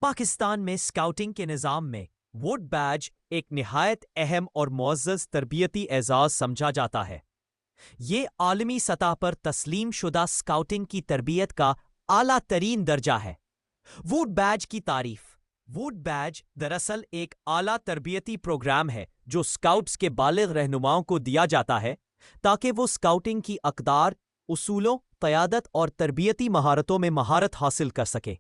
پاکستان میں اسکاؤٹنگ کے نظام میں ووٹ بیج ایک نہایت اہم اور معزز تربیتی اعزاز سمجھا جاتا ہے۔ یہ عالمی سطح پر تسلیم شدہ اسکاؤٹنگ کی تربیت کا اعلیٰ ترین درجہ ہے۔ ووٹ بیج کی تعریف۔ ووٹ بیج دراصل ایک اعلیٰ تربیتی پروگرام ہے جو اسکاؤٹس کے بالغ رہنماؤں کو دیا جاتا ہے تاکہ وہ اسکاؤٹنگ کی اقدار، اصولوں، قیادت اور تربیتی مہارتوں میں مہارت حاصل کر سکے۔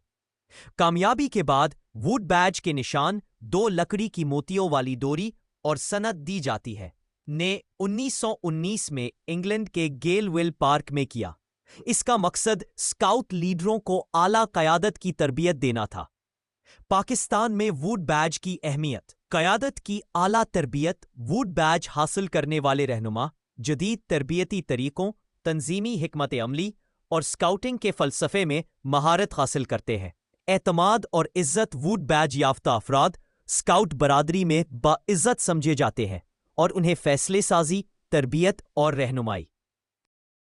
کامیابی کے بعد ووٹ بیج کے نشان 2 لکڑی کی موتیوں والی ڈوری اور سند دی جاتی ہے۔ نے 1919 میں انگلینڈ کے گیل ویل پارک میں کیا۔ اس کا مقصد اسکاؤٹ لیڈروں کو اعلیٰ قیادت کی تربیت دینا تھا۔ پاکستان میں ووٹ بیج کی اہمیت۔ قیادت کی اعلیٰ تربیت۔ ووٹ بیج حاصل کرنے والے رہنما جدید تربیتی طریقوں، تنظیمی حکمت عملی اور اسکاؤٹنگ کے فلسفے میں مہارت حاصل کرتے ہیں۔ اعتماد اور عزت۔ ووٹ بیج یافتہ افراد اسکاؤٹ برادری میں باعزت سمجھے جاتے ہیں اور انہیں فیصلے سازی، تربیت اور رہنمائی۔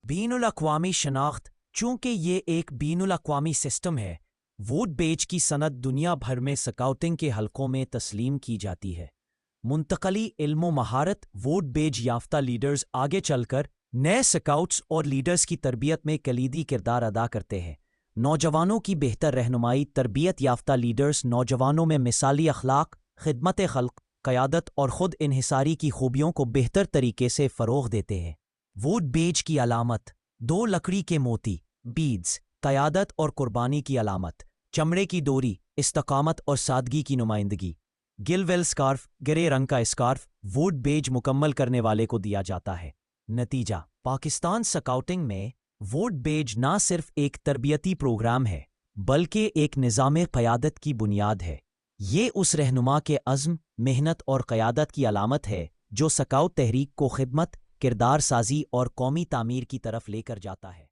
بین الاقوامی شناخت۔ چونکہ یہ ایک بین الاقوامی سسٹم ہے، ووٹ بیج کی سند دنیا بھر میں اسکاؤٹنگ کے حلقوں میں تسلیم کی جاتی ہے۔ منتقلی علم و مہارت۔ ووٹ بیج یافتہ لیڈرز آگے چل کر نئے اسکاؤٹس اور لیڈرز کی تربیت میں کلیدی کردار ادا کرتے ہیں۔ نوجوانوں کی بہتر رہنمائی۔ تربیت یافتہ لیڈرز نوجوانوں میں مثالی اخلاق، خدمت خلق، قیادت اور خود انحصاری کی خوبیوں کو بہتر طریقے سے فروغ دیتے ہیں۔ ووٹ بیج کی علامت۔ 2 لکڑی کے موتی، بیڈز، قیادت اور قربانی کی علامت۔ چمڑے کی ڈوری، استقامت اور سادگی کی نمائندگی۔ گل ویل اسکارف، گرے رنگ کا اسکارف ووٹ بیج مکمل کرنے والے کو دیا جاتا ہے۔ نتیجہ: پاکستان اسکاؤٹنگ میں ووٹ بیج نہ صرف ایک تربیتی پروگرام ہے بلکہ ایک نظام قیادت کی بنیاد ہے۔ یہ اس رہنما کے عزم، محنت اور قیادت کی علامت ہے جو اسکاؤٹ تحریک کو خدمت، کردار سازی اور قومی تعمیر کی طرف لے کر جاتا ہے۔